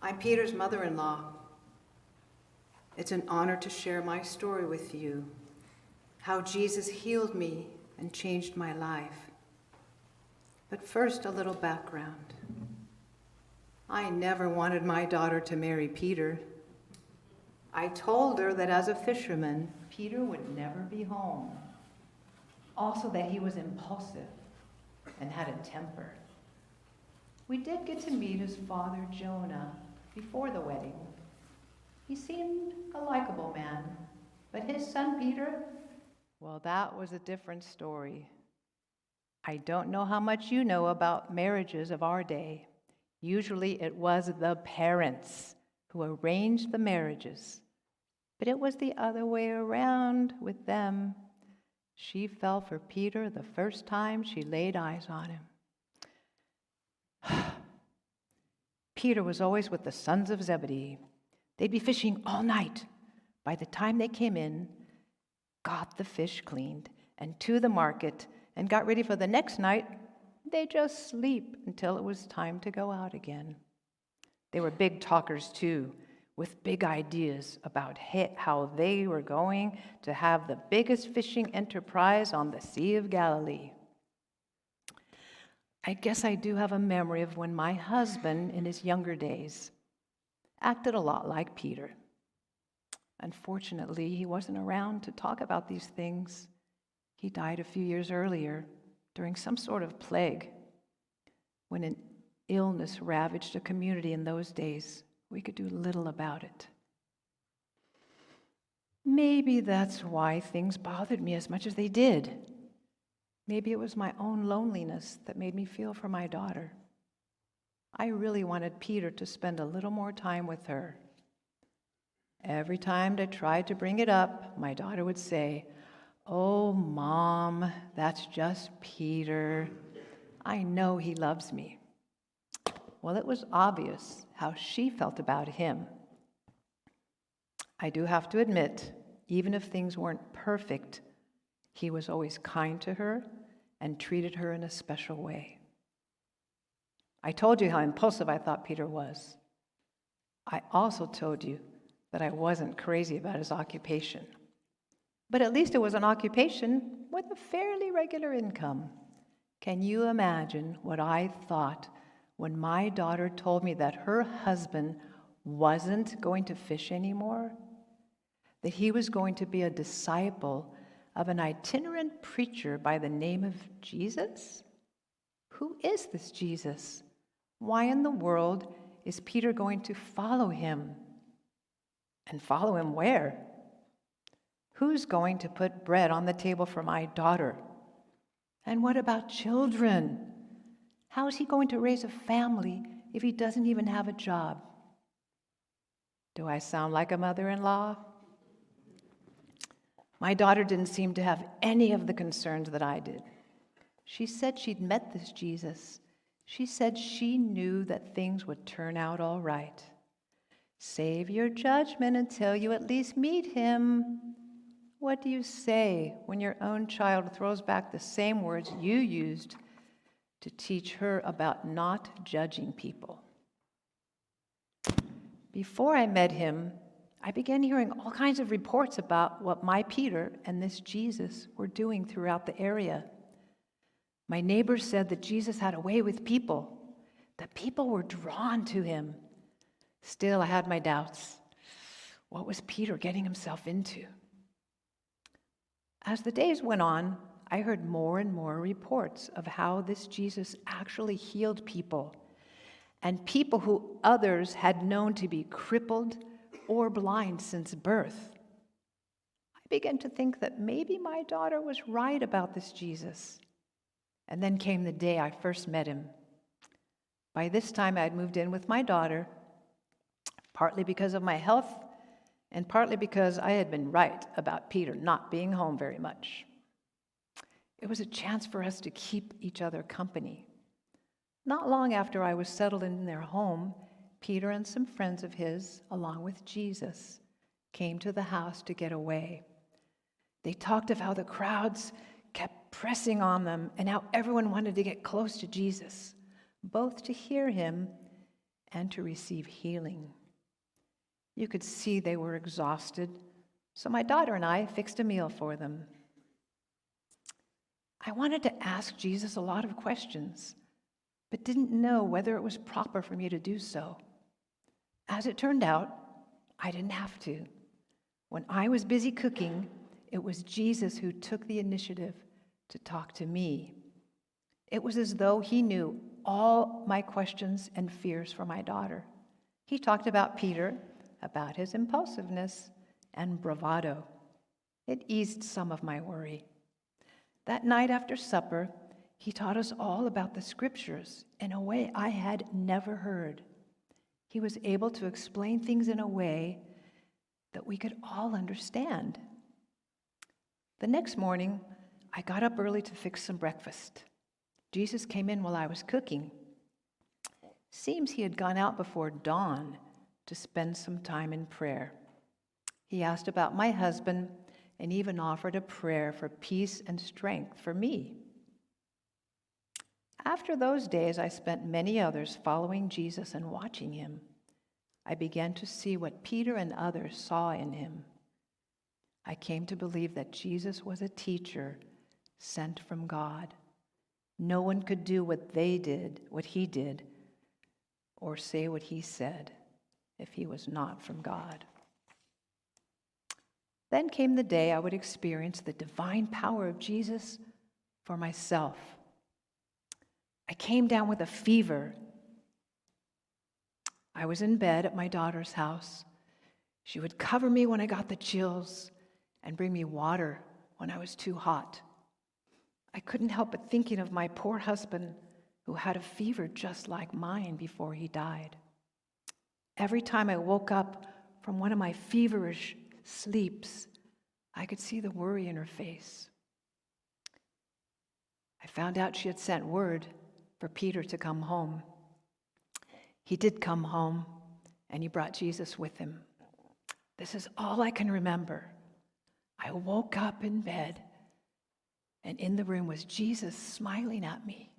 I'm Peter's mother-in-law. It's an honor to share my story with you, how Jesus healed me and changed my life. But first, a little background. I never wanted my daughter to marry Peter. I told her that as a fisherman, Peter would never be home. Also that he was impulsive and had a temper. We did get to meet his father, Jonah, before the wedding. He seemed a likable man, but his son, Peter, well, that was a different story. I don't know how much you know about marriages of our day. Usually it was the parents who arranged the marriages, but it was the other way around with them. She fell for Peter the first time she laid eyes on him. Peter was always with the sons of Zebedee. They'd be fishing all night. By the time they came in, got the fish cleaned and to the market and got ready for the next night, they'd just sleep until it was time to go out again. They were big talkers too, with big ideas about how they were going to have the biggest fishing enterprise on the Sea of Galilee. I guess I do have a memory of when my husband, in his younger days, acted a lot like Peter. Unfortunately, he wasn't around to talk about these things. He died a few years earlier during some sort of plague. When an illness ravaged a community in those days, we could do little about it. Maybe that's why things bothered me as much as they did. Maybe it was my own loneliness that made me feel for my daughter. I really wanted Peter to spend a little more time with her. Every time I tried to bring it up, my daughter would say, "Oh, Mom, that's just Peter. I know he loves me." Well, it was obvious how she felt about him. I do have to admit, even if things weren't perfect, he was always kind to her and treated her in a special way. I told you how impulsive I thought Peter was. I also told you that I wasn't crazy about his occupation. But at least it was an occupation with a fairly regular income. Can you imagine what I thought when my daughter told me that her husband wasn't going to fish anymore? That he was going to be a disciple of an itinerant preacher by the name of Jesus? Who is this Jesus? Why in the world is Peter going to follow him? And follow him where? Who's going to put bread on the table for my daughter? And what about children? How is he going to raise a family if he doesn't even have a job? Do I sound like a mother-in-law? My daughter didn't seem to have any of the concerns that I did. She said she'd met this Jesus. She said she knew that things would turn out all right. Save your judgment until you at least meet him. What do you say when your own child throws back the same words you used to teach her about not judging people? Before I met him, I began hearing all kinds of reports about what my Peter and this Jesus were doing throughout the area. My neighbors said that Jesus had a way with people, that people were drawn to him. Still, I had my doubts. What was Peter getting himself into? As the days went on, I heard more and more reports of how this Jesus actually healed people, and people who others had known to be crippled or blind since birth. I began to think that maybe my daughter was right about this Jesus. And then came the day I first met him. By this time, I had moved in with my daughter, partly because of my health and partly because I had been right about Peter not being home very much. It was a chance for us to keep each other company. Not long after I was settled in their home, Peter and some friends of his, along with Jesus, came to the house to get away. They talked of how the crowds kept pressing on them and how everyone wanted to get close to Jesus, both to hear him and to receive healing. You could see they were exhausted, so my daughter and I fixed a meal for them. I wanted to ask Jesus a lot of questions, but didn't know whether it was proper for me to do so. As it turned out, I didn't have to. When I was busy cooking, it was Jesus who took the initiative to talk to me. It was as though he knew all my questions and fears for my daughter. He talked about Peter, about his impulsiveness and bravado. It eased some of my worry. That night after supper, he taught us all about the scriptures in a way I had never heard. He was able to explain things in a way that we could all understand. The next morning, I got up early to fix some breakfast. Jesus came in while I was cooking. Seems he had gone out before dawn to spend some time in prayer. He asked about my husband and even offered a prayer for peace and strength for me. After those days, I spent many others following Jesus and watching him. I began to see what Peter and others saw in him. I came to believe that Jesus was a teacher sent from God. No one could do what he did, or say what he said if he was not from God. Then came the day I would experience the divine power of Jesus for myself. I came down with a fever. I was in bed at my daughter's house. She would cover me when I got the chills and bring me water when I was too hot. I couldn't help but thinking of my poor husband who had a fever just like mine before he died. Every time I woke up from one of my feverish sleeps, I could see the worry in her face. I found out she had sent word for Peter to come home. He did come home, and he brought Jesus with him. This is all I can remember. I woke up in bed, and in the room was Jesus smiling at me.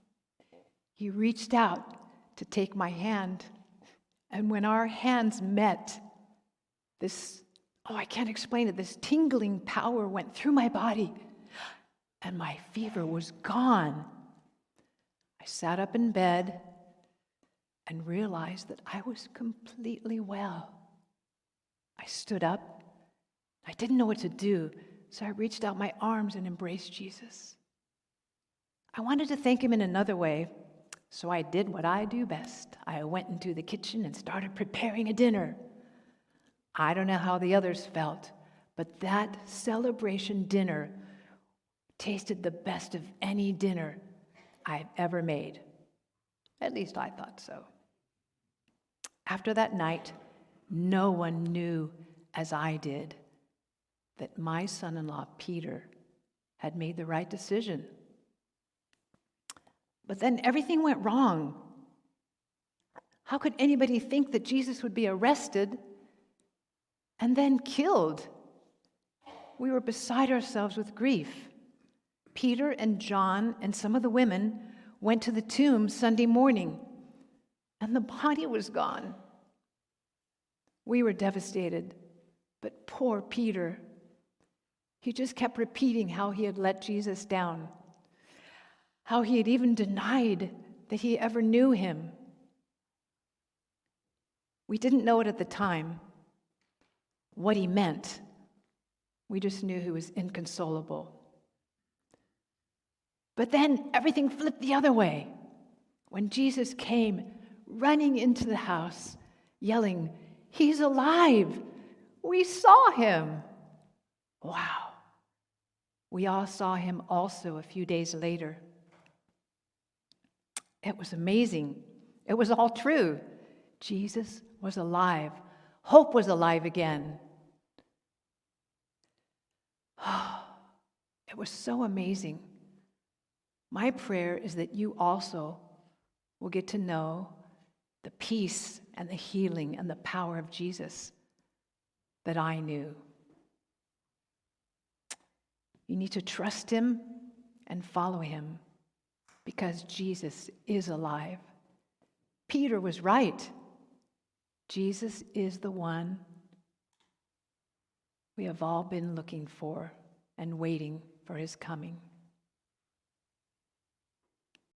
He reached out to take my hand, and when our hands met, I can't explain it, this tingling power went through my body, and my fever was gone. I sat up in bed and realized that I was completely well. I stood up. I didn't know what to do, so I reached out my arms and embraced Jesus. I wanted to thank him in another way, so I did what I do best. I went into the kitchen and started preparing a dinner. I don't know how the others felt, but that celebration dinner tasted the best of any dinner I've ever made. At least I thought so. After that night, no one knew as I did that my son-in-law, Peter, had made the right decision. But then everything went wrong. How could anybody think that Jesus would be arrested and then killed? We were beside ourselves with grief. Peter and John and some of the women went to the tomb Sunday morning, and the body was gone. We were devastated, but poor Peter, he just kept repeating how he had let Jesus down, how he had even denied that he ever knew him. We didn't know it at the time, what he meant. We just knew he was inconsolable. But then everything flipped the other way when Jesus came running into the house, yelling, "He's alive! We saw him!" Wow. We all saw him also a few days later. It was amazing. It was all true. Jesus was alive. Hope was alive again. It was so amazing. My prayer is that you also will get to know the peace and the healing and the power of Jesus that I knew. You need to trust him and follow him because Jesus is alive. Peter was right. Jesus is the one we have all been looking for and waiting for his coming.